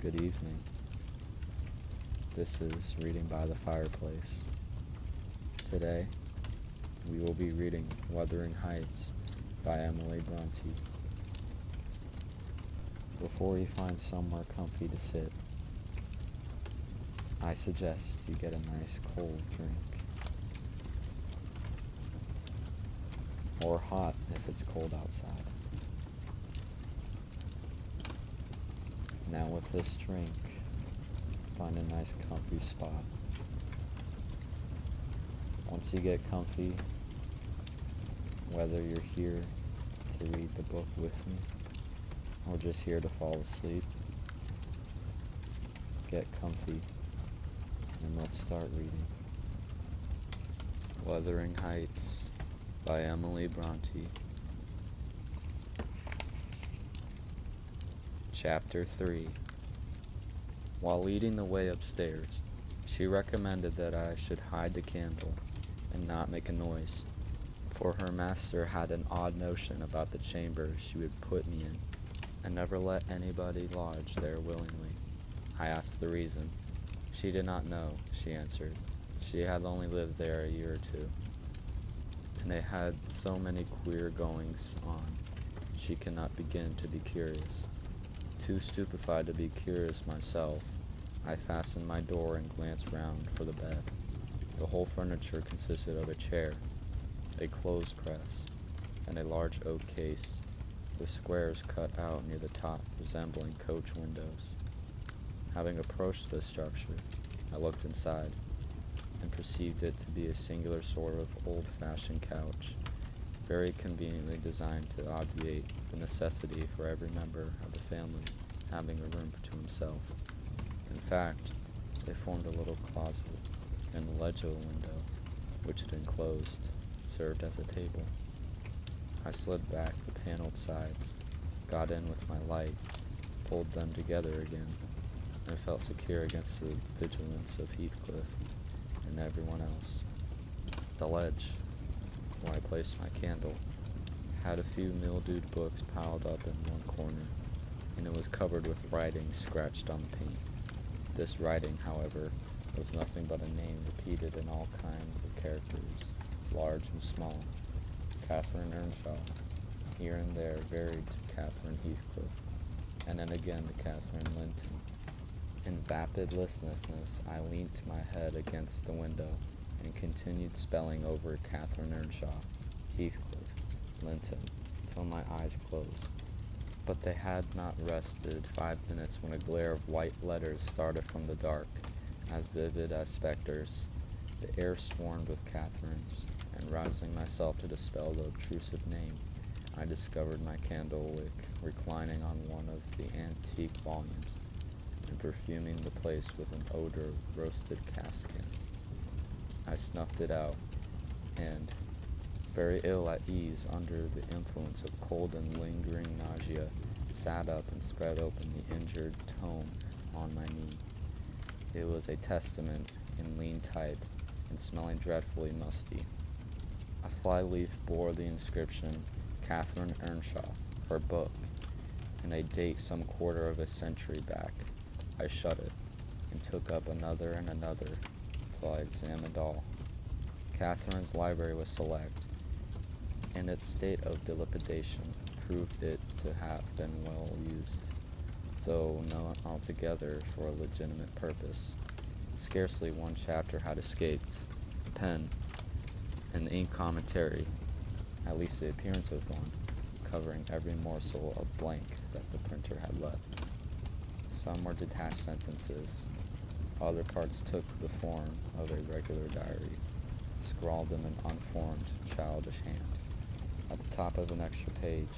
Good evening. This is Reading by the Fireplace. Today, we will be reading Wuthering Heights by Emily Brontë. Before you find somewhere comfy to sit, I suggest you get a nice cold drink. Or hot if it's cold outside. Now with this drink, find a nice comfy spot. Once you get comfy, whether you're here to read the book with me or just here to fall asleep, get comfy and let's start reading. Wuthering Heights by Emily Brontë. Chapter 3. While leading the way upstairs, she recommended that I should hide the candle and not make a noise, for her master had an odd notion about the chamber she would put me in, and never let anybody lodge there willingly. I asked the reason. She did not know, she answered. She had only lived there a year or two, and they had so many queer goings on, she could not begin to be curious. Too stupefied to be curious myself, I fastened my door and glanced round for the bed. The whole furniture consisted of a chair, a clothes press, and a large oak case, with squares cut out near the top resembling coach windows. Having approached this structure, I looked inside, and perceived it to be a singular sort of old-fashioned couch, very conveniently designed to obviate the necessity for every member of the family having a room to himself. In fact, they formed a little closet, and the ledge of a window, which it enclosed, served as a table. I slid back the paneled sides, got in with my light, pulled them together again, and felt secure against the vigilance of Heathcliff and everyone else. The ledge, where I placed my candle, had a few mildewed books piled up in one corner, and it was covered with writing scratched on the paint. This writing, however, was nothing but a name repeated in all kinds of characters, large and small. Catherine Earnshaw, here and there varied to Catherine Heathcliff, and then again to Catherine Linton. In vapid listlessness, I leant my head against the window and continued spelling over Catherine Earnshaw, Heathcliff, Linton, till my eyes closed. But they had not rested 5 minutes when a glare of white letters started from the dark, as vivid as specters. The air swarmed with Catherines, and rousing myself to dispel the obtrusive name, I discovered my candle wick reclining on one of the antique volumes, and perfuming the place with an odor of roasted calfskin. I snuffed it out, and, very ill at ease under the influence of cold and lingering nausea, sat up and spread open the injured tome on my knee. It was a testament in lean type and smelling dreadfully musty. A fly-leaf bore the inscription, Catherine Earnshaw, her book, and a date some quarter of a century back. I shut it, and took up another and another, till I examined all. Catherine's library was select, and its state of dilapidation proved it to have been well used, though not altogether for a legitimate purpose. Scarcely one chapter had escaped. The pen, and the ink commentary, at least the appearance of one, covering every morsel of blank that the printer had left. Some were detached sentences. Other parts took the form of a regular diary, scrawled in an unformed, childish hand. At the top of an extra page,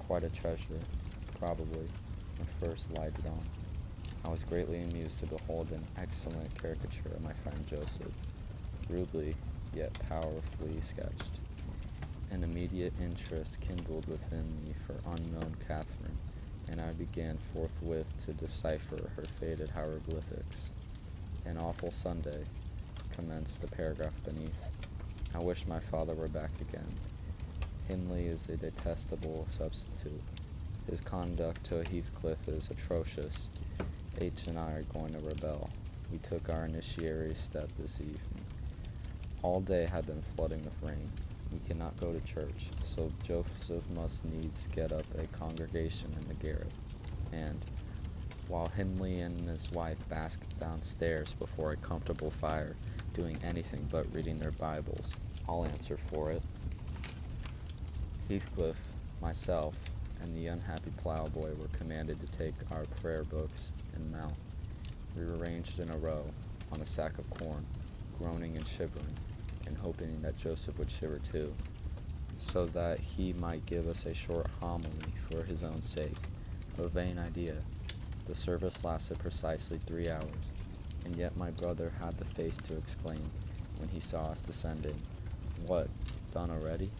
quite a treasure, probably, when first lighted on. I was greatly amused to behold an excellent caricature of my friend Joseph, rudely yet powerfully sketched. An immediate interest kindled within me for unknown Catherine, and I began forthwith to decipher her faded hieroglyphics. An awful Sunday, commenced the paragraph beneath. I wish my father were back again. Hindley is a detestable substitute. His conduct to Heathcliff is atrocious. H and I are going to rebel. We took our initiatory step this evening. All day had been flooding with rain. We cannot go to church, so Joseph must needs get up a congregation in the garret. And while Hindley and his wife bask downstairs before a comfortable fire, doing anything but reading their Bibles, I'll answer for it. Heathcliff, myself, and the unhappy plowboy were commanded to take our prayer books and mount. We were ranged in a row on a sack of corn, groaning and shivering, and hoping that Joseph would shiver too, so that he might give us a short homily for his own sake. A vain idea. The service lasted precisely 3 hours, and yet my brother had the face to exclaim, when he saw us descending, "What, done already?"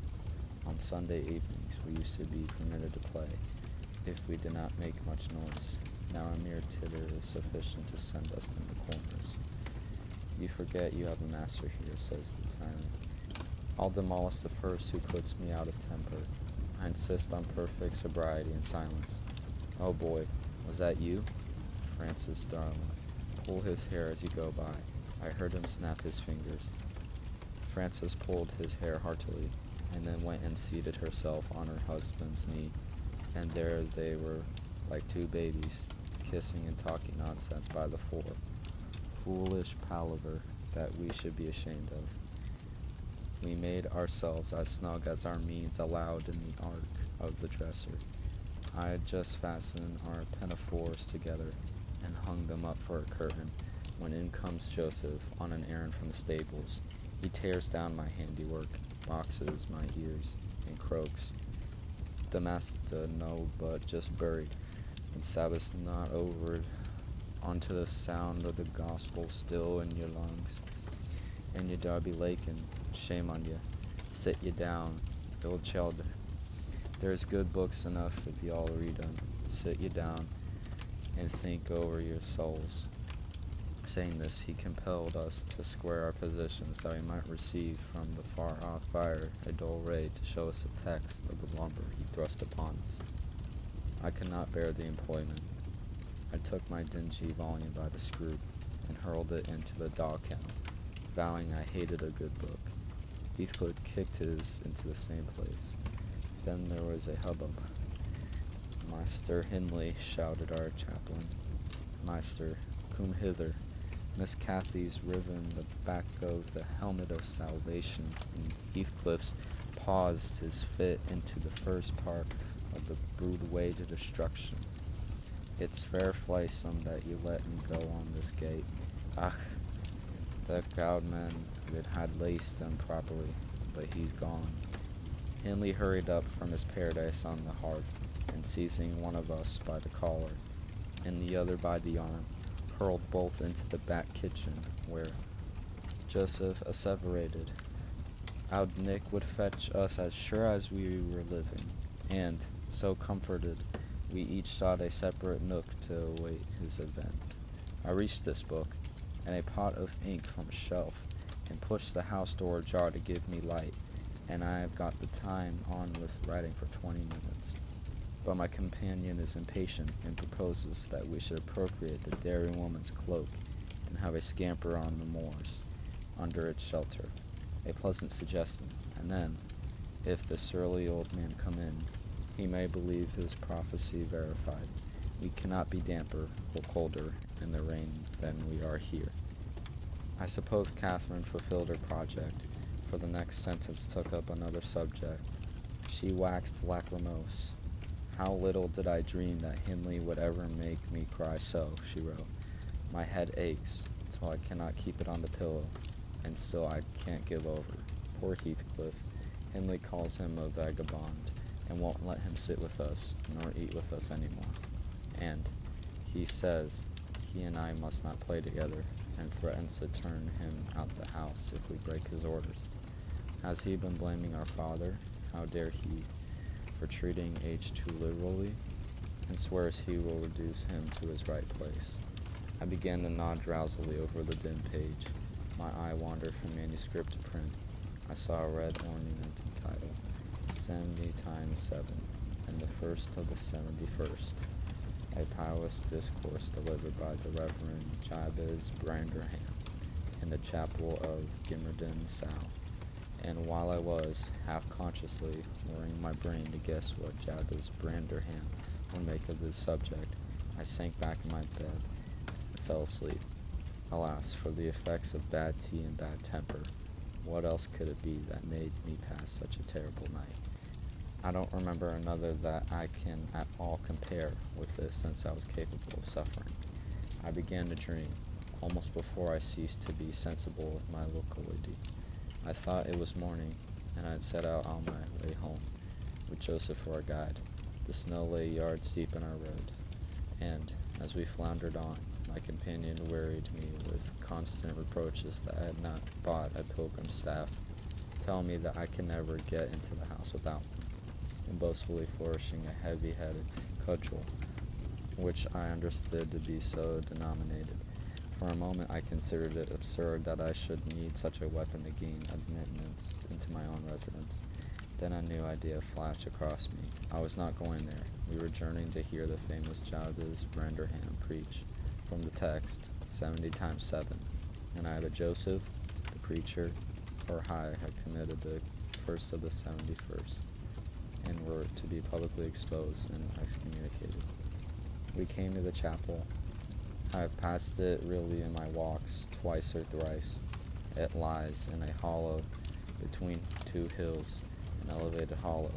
On Sunday evenings we used to be permitted to play, if we did not make much noise. Now a mere titter is sufficient to send us into corners. "You forget you have a master here," says the tyrant. "I'll demolish the first who puts me out of temper. I insist on perfect sobriety and silence." "Oh boy, was that you?" "Francis, darling, pull his hair as you go by." I heard him snap his fingers. Frances pulled his hair heartily, and then went and seated herself on her husband's knee, and there they were, like two babies, kissing and talking nonsense by the four. Foolish palaver that we should be ashamed of. We made ourselves as snug as our means allowed in the ark of the dresser. I had just fastened our pinafores together and hung them up for a curtain, when in comes Joseph on an errand from the stables. He tears down my handiwork, boxes my ears, and croaks, "The master no, but just buried, and Sabbath's not over, onto the sound of the gospel still in your lungs, and your Darby Lakin, shame on ye, sit ye down, old childer. There's good books enough if y'all read 'em. Sit ye down, and think over your souls." Saying this, he compelled us to square our positions that we might receive from the far-off fire a dull ray to show us the text of the lumber he thrust upon us. I could not bear the employment. I took my dingy volume by the screw and hurled it into the dog kennel, vowing I hated a good book. Heathcliff kicked his into the same place. Then there was a hubbub. "Master Hindley," shouted our chaplain. "Master, come hither. Miss Cathy's riven the back of the helmet of salvation," and Heathcliff's paused his fit into the first part of the brood way to destruction. "It's fair flaysome that you let him go on this gate. Ach, the gowdman it had laced him properly, but he's gone." Hindley hurried up from his paradise on the hearth, and seizing one of us by the collar, and the other by the arm, hurled both into the back kitchen, where Joseph asseverated "Oud Nick would fetch us as sure as we were living," and, so comforted, we each sought a separate nook to await his advent. I reached this book, and a pot of ink from a shelf, and pushed the house door ajar to give me light, and I have got the time on with writing for 20 minutes. But my companion is impatient, and proposes that we should appropriate the daring woman's cloak, and have a scamper on the moors, under its shelter. A pleasant suggestion, and then, if the surly old man come in, he may believe his prophecy verified. We cannot be damper or colder in the rain than we are here. I suppose Catherine fulfilled her project, for the next sentence took up another subject. She waxed lachrymose. "How little did I dream that Hindley would ever make me cry so," she wrote. "My head aches, till I cannot keep it on the pillow, and still I can't give over. Poor Heathcliff. Hindley calls him a vagabond, and won't let him sit with us, nor eat with us any more. And he says he and I must not play together, and threatens to turn him out the house if we break his orders. Has he been blaming our father? How dare he, for treating H too liberally, and swears he will reduce him to his right place." I began to nod drowsily over the dim page. My eye wandered from manuscript to print. I saw a red ornamented title, 70 times 7, and the first of the 71st. a pious discourse delivered by the Reverend Jabez Branderham in the chapel of Gimmerden South. And while I was, half-consciously, worrying my brain to guess what Jabez Branderham would make of this subject, I sank back in my bed and fell asleep. Alas, for the effects of bad tea and bad temper. What else could it be that made me pass such a terrible night? I don't remember another that I can at all compare with this since I was capable of suffering. I began to dream, almost before I ceased to be sensible of my locality. I thought it was morning, and I had set out on my way home, with Joseph for our guide. The snow lay yards deep in our road, and, as we floundered on, my companion wearied me with constant reproaches that I had not bought a pilgrim's staff, telling me that I could never get into the house without one, and boastfully flourishing a heavy-headed cudgel, which I understood to be so denominated. For a moment I considered it absurd that I should need such a weapon to gain admittance into my own residence. Then a new idea flashed across me. I was not going there. We were journeying to hear the famous Jabez Branderham preach from the text, 70 times 7, and either Joseph, the preacher, or I had committed the first of the 71st, and were to be publicly exposed and excommunicated. We came to the chapel. I have passed it really in my walks, twice or thrice. It lies in a hollow between two hills, an elevated hollow,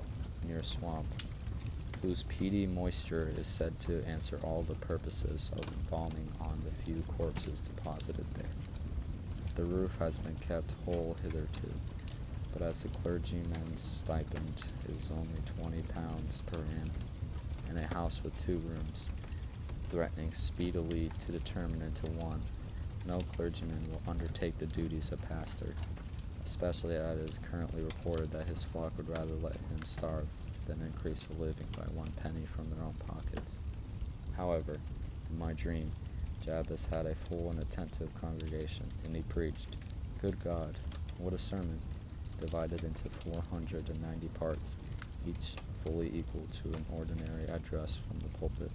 near a swamp, whose peaty moisture is said to answer all the purposes of embalming on the few corpses deposited there. The roof has been kept whole hitherto, but as the clergyman's stipend is only £20 per annum, and a house with 2 rooms, threatening speedily to determine into one, no clergyman will undertake the duties of pastor, especially as it is currently reported that his flock would rather let him starve than increase the living by 1 penny from their own pockets. However, in my dream, Jabez had a full and attentive congregation, and he preached. Good God, what a sermon! Divided into 490 parts, each fully equal to an ordinary address from the pulpit,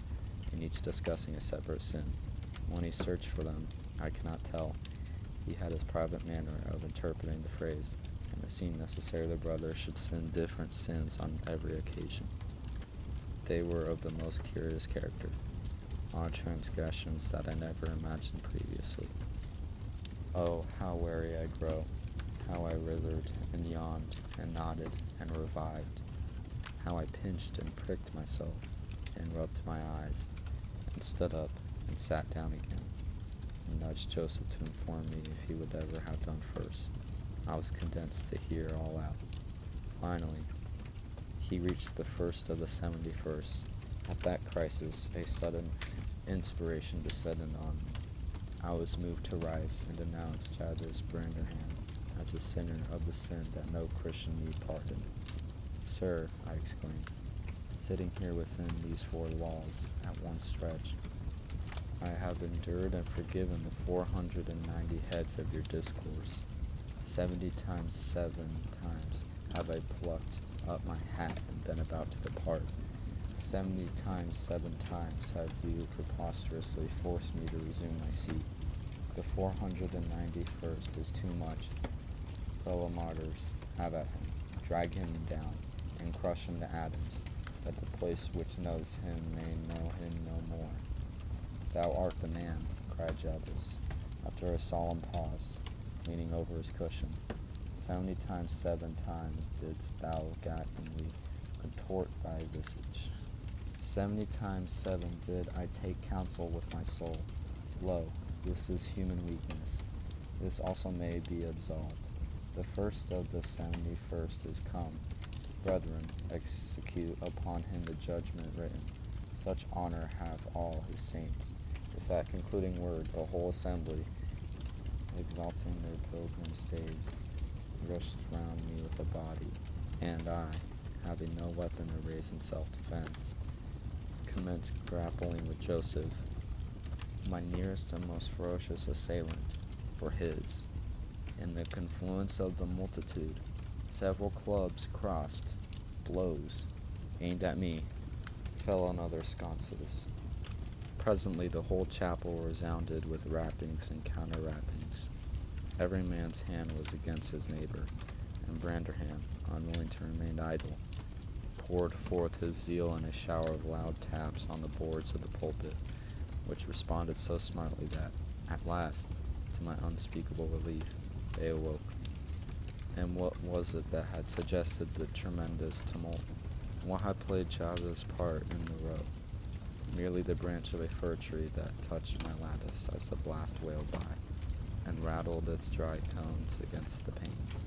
and each discussing a separate sin. When he searched for them, I cannot tell. He had his private manner of interpreting the phrase, and it seemed necessary the brothers should sin different sins on every occasion. They were of the most curious character, odd transgressions that I never imagined previously. Oh, how weary I grow, how I withered and yawned and nodded and revived, how I pinched and pricked myself and rubbed my eyes, and stood up and sat down again, and nudged Joseph to inform me if he would ever have done first. I was condensed to hear all out. Finally, he reached the first of the 71st. At that crisis, a sudden inspiration descended on me. I was moved to rise and denounce Jabez Branderham as a sinner of the sin that no Christian need pardon. Sir, I exclaimed, sitting here within these 4 walls at one stretch, I have endured and forgiven the 490 heads of your discourse. 70 times 7 times have I plucked up my hat and been about to depart. 70 times 7 times have you preposterously forced me to resume my seat. The 491st is too much. Fellow martyrs, have at him, drag him down, and crush him to atoms, that the place which knows him may know him no more. Thou art the man, cried Jabez, after a solemn pause, leaning over his cushion. 70 times 7 times didst thou gapingly contort thy visage. 70 times 7 did I take counsel with my soul. Lo, this is human weakness. This also may be absolved. The first of the 71st is come. Brethren, execute upon him the judgment written. Such honor have all his saints. With that concluding word, the whole assembly, exalting their pilgrim staves, rushed round me with a body, and I, having no weapon to raise in self-defense, commenced grappling with Joseph, my nearest and most ferocious assailant, for his. In the confluence of the multitude, several clubs crossed, blows, aimed at me, fell on other sconces. Presently the whole chapel resounded with rappings and counter-rappings. Every man's hand was against his neighbor, and Branderham, unwilling to remain idle, poured forth his zeal in a shower of loud taps on the boards of the pulpit, which responded so smartly that, at last, to my unspeakable relief, they awoke. And what was it that had suggested the tremendous tumult? What had played Java's part in the row? Merely the branch of a fir tree that touched my lattice as the blast wailed by, and rattled its dry cones against the panes.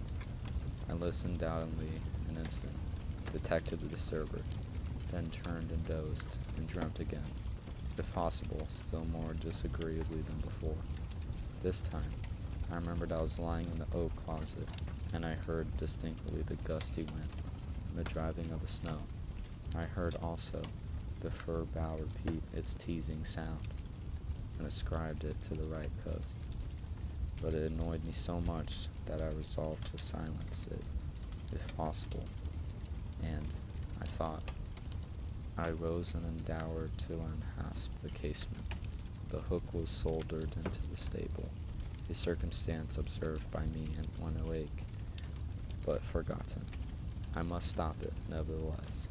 I listened doubtingly an instant, detected the disturber, then turned and dozed, and dreamt again, if possible, still more disagreeably than before. This time, I remembered I was lying in the oak closet, and I heard distinctly the gusty wind, and the driving of the snow. I heard also the fir bough repeat its teasing sound, and ascribed it to the right cause. But it annoyed me so much that I resolved to silence it, if possible, and, I thought, I rose and endeavored to unhasp the casement. The hook was soldered into the staple, a circumstance observed by me when awake, but forgotten. I must stop it, nevertheless,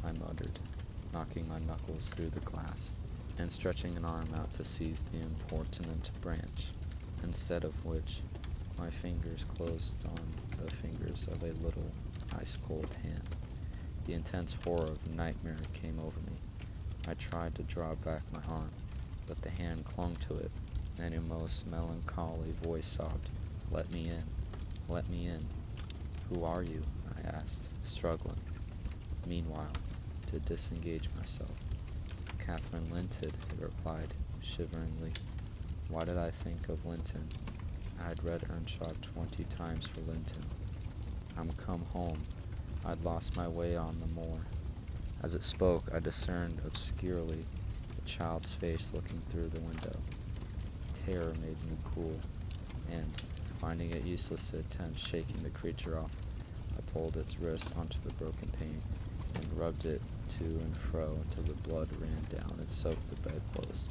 I muttered, knocking my knuckles through the glass, and stretching an arm out to seize the importunate branch, instead of which my fingers closed on the fingers of a little ice-cold hand. The intense horror of nightmare came over me. I tried to draw back my arm, but the hand clung to it, and a most melancholy voice sobbed, "Let me in, let me in." "Who are you?" I asked, struggling, meanwhile, to disengage myself. "Catherine Linton," he replied, shiveringly. Why did I think of Linton? I had read Earnshaw 20 times for Linton. I'm come home. I'd lost my way on the moor. As it spoke, I discerned obscurely a child's face looking through the window. Terror made me cool, and, finding it useless to attempt shaking the creature off, I pulled its wrist onto the broken pane and rubbed it to and fro until the blood ran down and soaked the bedclothes.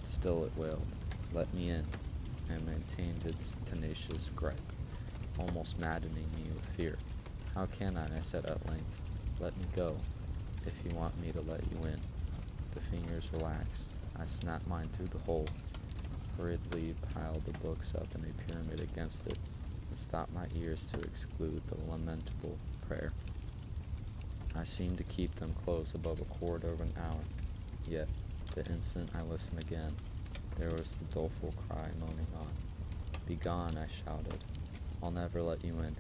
Still it wailed, "Let me in," and maintained its tenacious gripe, almost maddening me with fear. "How can I said at length. "Let me go, if you want me to let you in." The fingers relaxed. I snapped mine through the hole, hurriedly piled the books up in a pyramid against it, and stopped my ears to exclude the lamentable prayer. I seemed to keep them closed above a quarter of an hour, yet, the instant I listened again, there was the doleful cry moaning on. "Begone," I shouted. "I'll never let you in.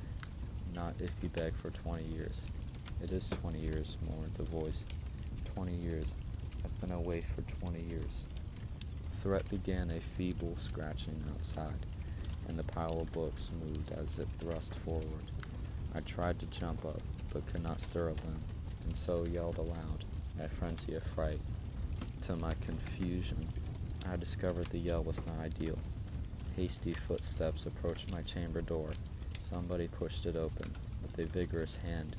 Not if you beg for 20 years. "It is 20 years, mourned the voice. 20 years. I've been away for 20 years. The threat began a feeble scratching outside, and the pile of books moved as it thrust forward. I tried to jump up, but could not stir a limb, and so yelled aloud, a frenzy of fright. To my confusion, I discovered the yell was not ideal. Hasty footsteps approached my chamber door. Somebody pushed it open with a vigorous hand,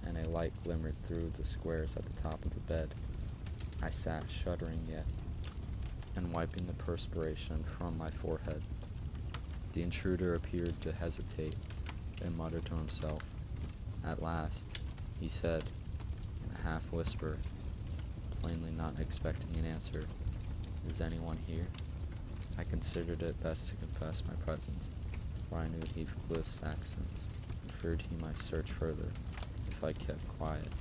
and a light glimmered through the squares at the top of the bed. I sat shuddering yet, and wiping the perspiration from my forehead. The intruder appeared to hesitate, then muttered to himself. At last, he said, in a half-whisper, plainly not expecting an answer, "Is anyone here?" I considered it best to confess my presence, for I knew Heathcliff's accents, and feared he might search further, if I kept quiet.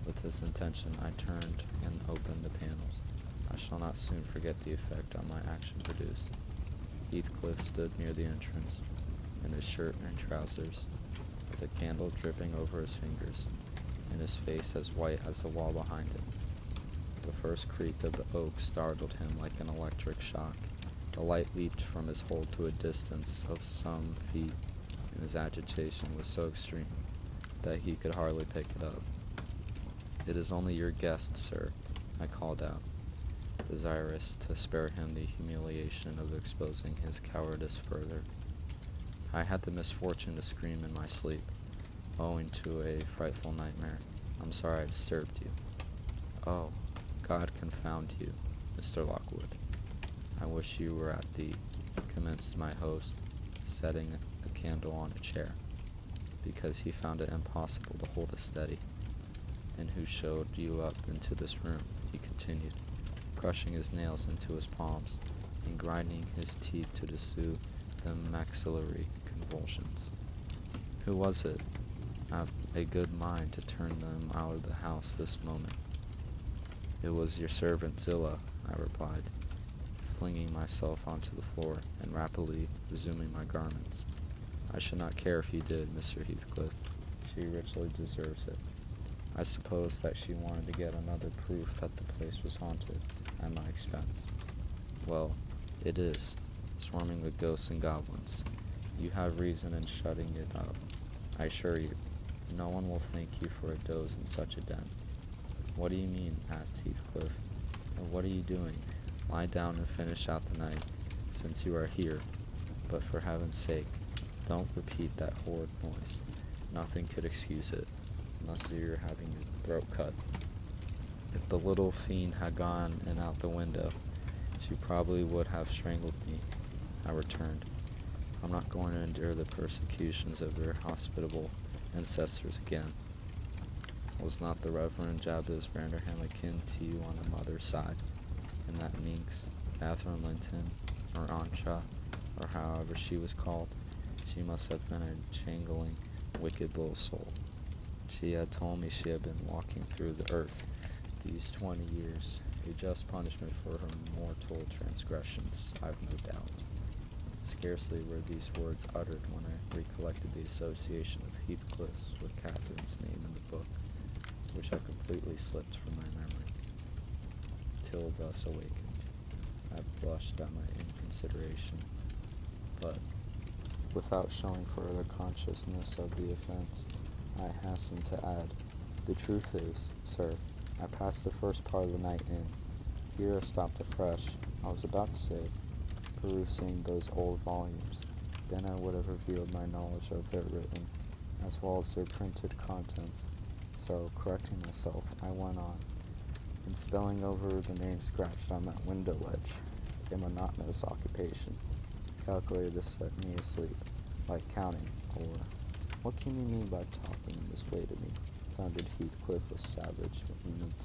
With this intention, I turned and opened the panels. I shall not soon forget the effect my action produced. Heathcliff stood near the entrance, in his shirt and trousers, with a candle dripping over his fingers, and his face as white as the wall behind him. The first creak of the oak startled him like an electric shock. The light leaped from his hold to a distance of some feet, and his agitation was so extreme that he could hardly pick it up. "It is only your guest, sir," I called out, desirous to spare him the humiliation of exposing his cowardice further. I had the misfortune to scream in my sleep, owing to a frightful nightmare. "I'm sorry I disturbed you." "Oh, God confound you," Mr. Lockwood. I wish you were at the, commenced my host, setting a candle on a chair, because he found it impossible to hold it steady. And who showed you up into this room? He continued, crushing his nails into his palms and grinding his teeth to soothe the maxillary convulsions. Who was it? I've a good mind to turn them out of the house this moment. It was your servant Zillah, I replied, flinging myself onto the floor and rapidly resuming my garments. I should not care if you did, Mr. Heathcliff. She richly deserves it. I suppose that she wanted to get another proof that the place was haunted at my expense. Well, it is, swarming with ghosts and goblins. You have reason in shutting it up, I assure you. No one will thank you for a doze in such a den. What do you mean? Asked Heathcliff. And what are you doing? Lie down and finish out the night, since you are here. But for heaven's sake, don't repeat that horrid noise. Nothing could excuse it, unless you're having your throat cut. If the little fiend had gone and out the window, she probably would have strangled me, I returned. I'm not going to endure the persecutions of your hospitable ancestors again. Was not the Reverend Jabez Branderham akin to you on the mother's side, and that minx, Catherine Linton, or Ansha, or however she was called? She must have been a jangling, wicked little soul. She had told me she had been walking through the earth these 20 years, a just punishment for her mortal transgressions, I've no doubt. Scarcely were these words uttered when I recollected the association of Heathcliff's with Catherine's name in the book, which had completely slipped from my memory. Till thus awakened, I blushed at my inconsideration, but, without showing further consciousness of the offense, I hastened to add, the truth is, sir, I passed the first part of the night in. Here I stopped afresh. I was about to say, perusing those old volumes. Then I would have revealed my knowledge of their written, as well as their printed contents. So, correcting myself, I went on, and spelling over the name scratched on that window ledge, a monotonous occupation, calculated to set me asleep, like counting, or, what can you mean by talking in this way to me? Thundered Heathcliff with savage vehemence.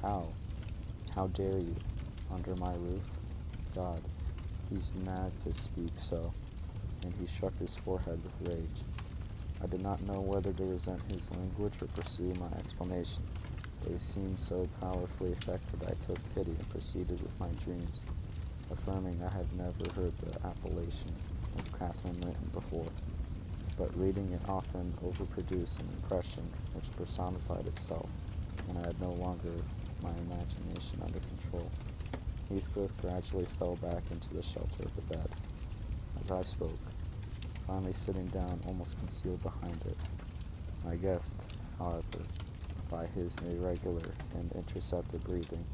How dare you? Under my roof? God, he's mad to speak so, and he struck his forehead with rage. I did not know whether to resent his language or pursue my explanation, but he seemed so powerfully affected I took pity and proceeded with my dreams, affirming I had never heard the appellation of Catherine Linton before, but reading it often overproduced an impression which personified itself, and I had no longer my imagination under control. Heathcliff gradually fell back into the shelter of the bed, as I spoke, finally sitting down almost concealed behind it. I guessed, however, by his irregular and intercepted breathing,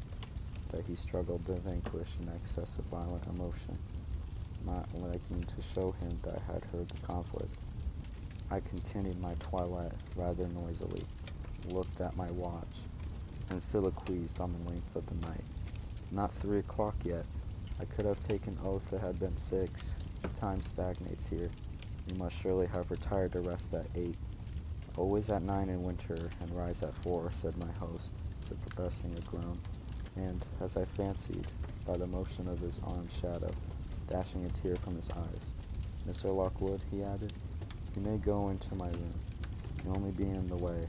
that he struggled to vanquish an excess of violent emotion, not liking to show him that I had heard the conflict. I continued my toilet rather noisily, looked at my watch, and soliloquized on the length of the night. Not 3 o'clock yet. I could have taken oath it had been 6. Time stagnates here. You must surely have retired to rest at 8. Always at 9 in winter, and rise at 4, said my host, suppressing a groan, and, as I fancied, by the motion of his armed shadow, dashing a tear from his eyes. Mr. Lockwood, he added, you may go into my room. You'll only be in the way,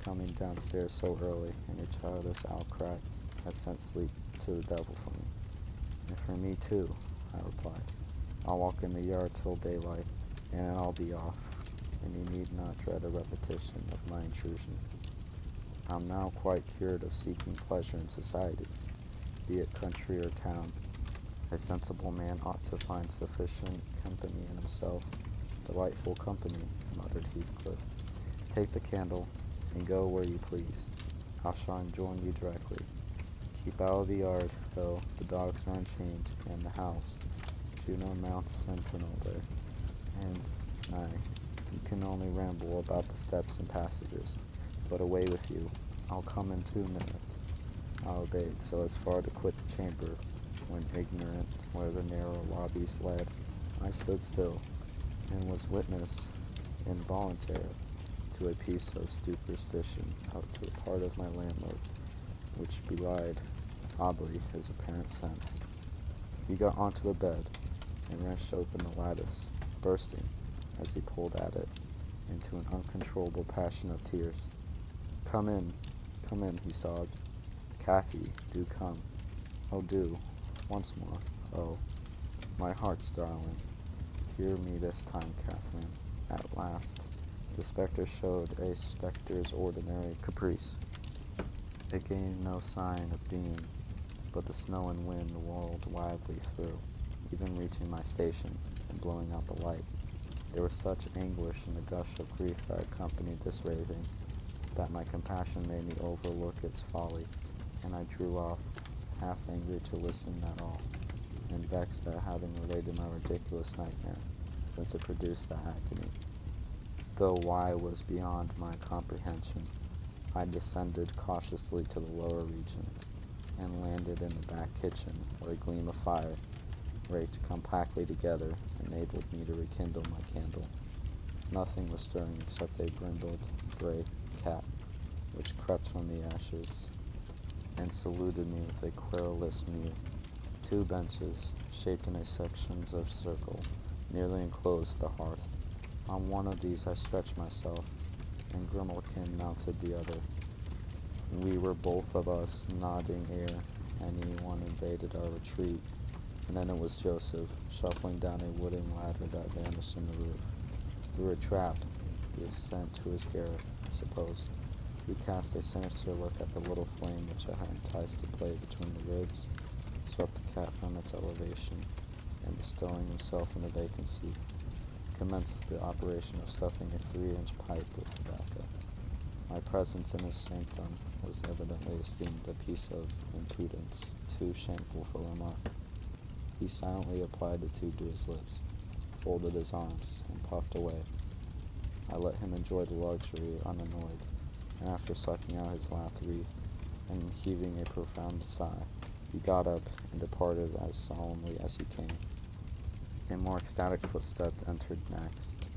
coming downstairs so early, and your childish outcry has sent sleep to the devil for me. And for me too, I replied. I'll walk in the yard till daylight, and then I'll be off, and you need not dread a repetition of my intrusion. I'm now quite cured of seeking pleasure in society, be it country or town. A sensible man ought to find sufficient company in himself. Delightful company, muttered Heathcliff. Take the candle, and go where you please. I shall join you directly. Keep out of the yard, though the dogs are unchained, and the house. Juno mounts sentinel there. And, nay, you can only ramble about the steps and passages. But away with you. I'll come in 2 minutes. I obeyed so as far to quit the chamber, when ignorant where the narrow lobbies led, I stood still, and was witness involuntary to a piece of superstition out to a part of my landlord, which belied, oddly, his apparent sense. He got onto the bed, and wrenched open the lattice, bursting, as he pulled at it, into an uncontrollable passion of tears. Come in, he sobbed. Kathy, do come. Oh, do, once more. Oh, my heart's darling. Hear me this time, Catherine. At last, the spectre showed a spectre's ordinary caprice. It gained no sign of being, but the snow and wind whirled wildly through, even reaching my station and blowing out the light. There was such anguish in the gush of grief that accompanied this raving, that my compassion made me overlook its folly, and I drew off, half angry to listen at all, and vexed at having related my ridiculous nightmare, since it produced the agony. Though why was beyond my comprehension, I descended cautiously to the lower regions, and landed in the back kitchen, where a gleam of fire, raked compactly together, enabled me to rekindle my candle. Nothing was stirring except a brindled, gray cat, which crept from the ashes, and saluted me with a querulous mew. 2 benches, shaped in a sections of circle, nearly enclosed the hearth. On one of these I stretched myself, and Grimalkin mounted the other. We were both of us nodding ere anyone invaded our retreat, and then it was Joseph, shuffling down a wooden ladder that vanished in the roof. Through a trap, the ascent to his garret, I suppose. He cast a sinister look at the little flame which I had enticed to play between the ribs, swept the cat from its elevation, and bestowing himself in the vacancy, commenced the operation of stuffing a 3-inch pipe with tobacco. My presence in his sanctum was evidently esteemed a piece of impudence too shameful for remark. He silently applied the tube to his lips, folded his arms, and puffed away. I let him enjoy the luxury unannoyed, and after sucking out his last wreath, and heaving a profound sigh, he got up and departed as solemnly as he came. A more ecstatic footstep entered next,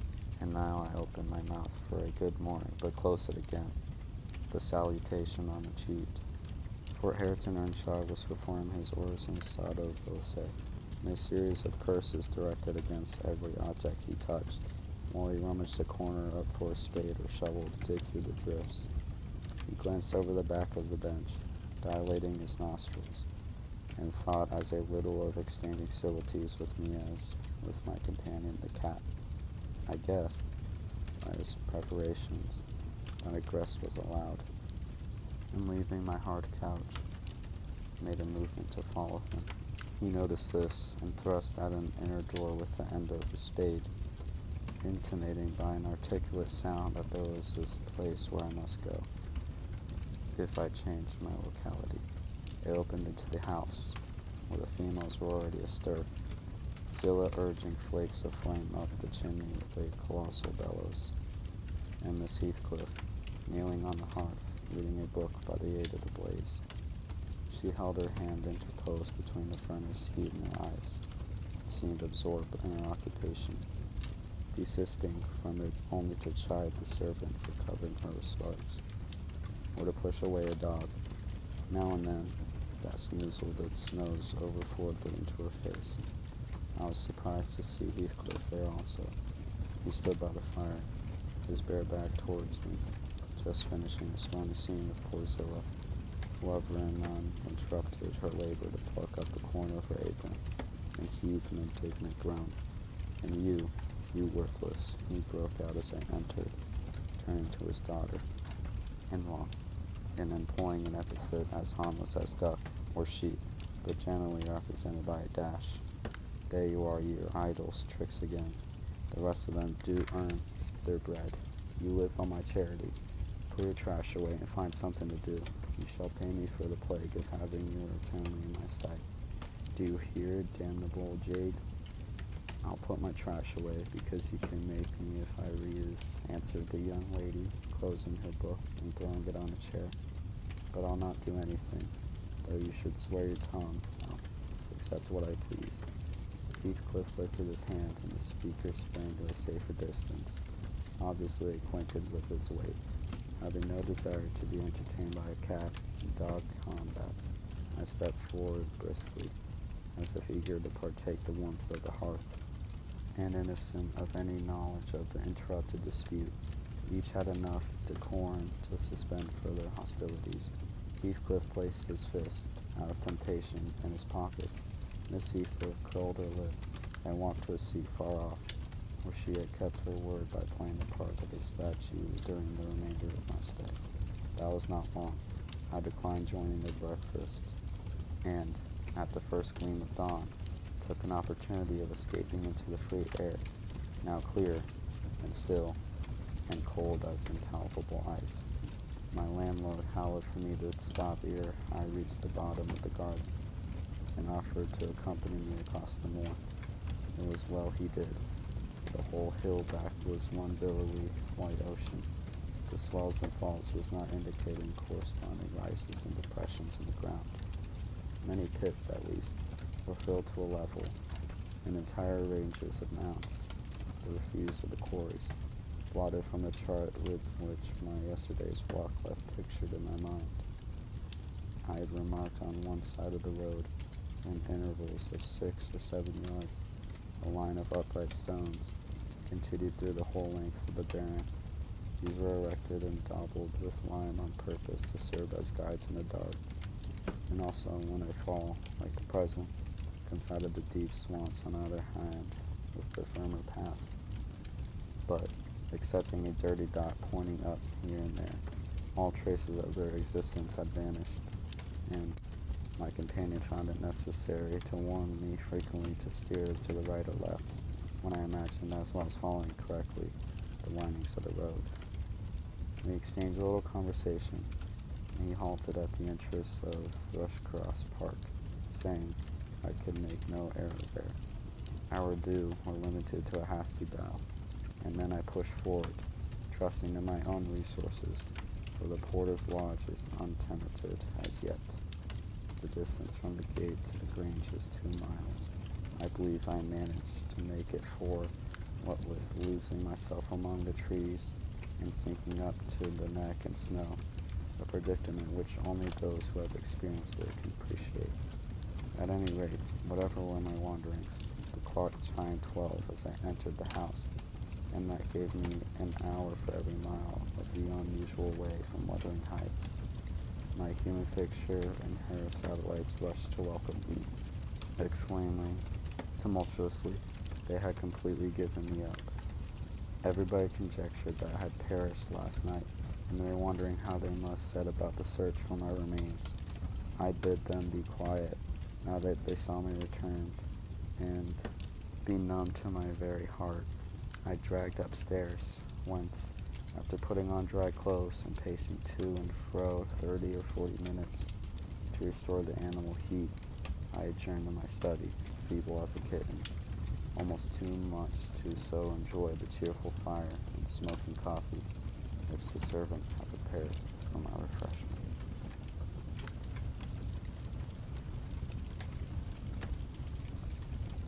and now I opened my mouth for a good morning, but closed it again, the salutation unachieved. For Hareton Earnshaw was performing his orison sotto voce, in a series of curses directed against every object he touched, while he rummaged a corner up for a spade or shovel to dig through the drifts. He glanced over the back of the bench, dilating his nostrils, and thought as a little of exchanging civilities with me as with my companion the cat. I guessed, by his preparations, that a rest was allowed, and leaving my hard couch, made a movement to follow him. He noticed this, and thrust at an inner door with the end of his spade, intimating by an articulate sound that there was this place where I must go, if I changed my locality. It opened into the house, where the females were already astir, Zillah urging flakes of flame up the chimney with a colossal bellows, and Miss Heathcliff, kneeling on the hearth, reading a book by the aid of the blaze. She held her hand interposed between the furnace heat and her eyes, and seemed absorbed in her occupation, desisting from it only to chide the servant for covering her with sparks, or to push away a dog, now and then, that snoozled its nose over forwardly into her face. I was surprised to see Heathcliff there also. He stood by the fire, his bare back towards me, just finishing a stormy scene with poor Zillah. Lover and none interrupted her labor to pluck up the corner of her apron, and heave an indignant groan. And you worthless, he broke out as I entered, turning to his daughter, in-law, and employing an epithet as harmless as duck or sheep, but generally represented by a dash. There you are, your idols' tricks again. The rest of them do earn their bread. You live on my charity. Put your trash away and find something to do. You shall pay me for the plague of having you eternally in my sight. Do you hear, damnable jade? I'll put my trash away, because you can make me if I reuse, answered the young lady, closing her book and throwing it on a chair. But I'll not do anything. though you should swear your tongue out, accept what I please. Heathcliff lifted his hand, and the speaker sprang to a safer distance, obviously acquainted with its weight. Having no desire to be entertained by a cat and dog combat, I stepped forward briskly, as if eager to partake the warmth of the hearth, and innocent of any knowledge of the interrupted dispute. Each had enough decorum to suspend further hostilities. Heathcliff placed his fist, out of temptation, in his pockets. Miss Heathcliff curled her lip and walked to a seat far off, where she had kept her word by playing the part of a statue during the remainder of my stay. That was not long. I declined joining their breakfast, and, at the first gleam of dawn, took an opportunity of escaping into the free air, now clear and still, and cold as impalpable ice. My landlord howled for me to stop ere I reached the bottom of the garden, and offered to accompany me across the moor. It was well he did. The whole hill back was one billowy white ocean. The swells and falls was not indicating corresponding rises and depressions in the ground. Many pits, at least, were filled to a level, and entire ranges of mounts, the refuse of the quarries, blotted from the chart with which my yesterday's walk left pictured in my mind. I had remarked on one side of the road, in intervals of 6 or 7 yards, a line of upright stones continued through the whole length of the barren. These were erected and dabbled with lime on purpose to serve as guides in the dark, and also, when I fall, like the present, confronted the deep swamps on either hand with the firmer path. But, excepting a dirty dot pointing up here and there, all traces of their existence had vanished, and my companion found it necessary to warn me frequently to steer to the right or left, when I imagined as I was following correctly the windings of the road. We exchanged a little conversation, and he halted at the entrance of Thrushcross Park, saying I could make no error there. Our adieux were limited to a hasty bow, and then I pushed forward, trusting to my own resources, for the porter's lodge is untenanted as yet. The distance from the gate to the Grange is 2 miles. I believe I managed to make it 4, what with losing myself among the trees and sinking up to the neck in snow, a predicament which only those who have experienced it can appreciate. At any rate, whatever were my wanderings, the clock chimed 12 as I entered the house, and that gave me an hour for every mile of the unusual way from Wuthering Heights. My human fixture and her satellites rushed to welcome me, exclaiming tumultuously they had completely given me up. Everybody conjectured that I had perished last night, and they were wondering how they must set about the search for my remains. I bid them be quiet, now that they saw me return, and, benumbed to my very heart, I dragged upstairs, whence, after putting on dry clothes and pacing to and fro 30 or 40 minutes to restore the animal heat, I adjourned to my study, feeble as a kitten, almost too much to so enjoy the cheerful fire and smoking coffee which the servant had prepared for my refreshment.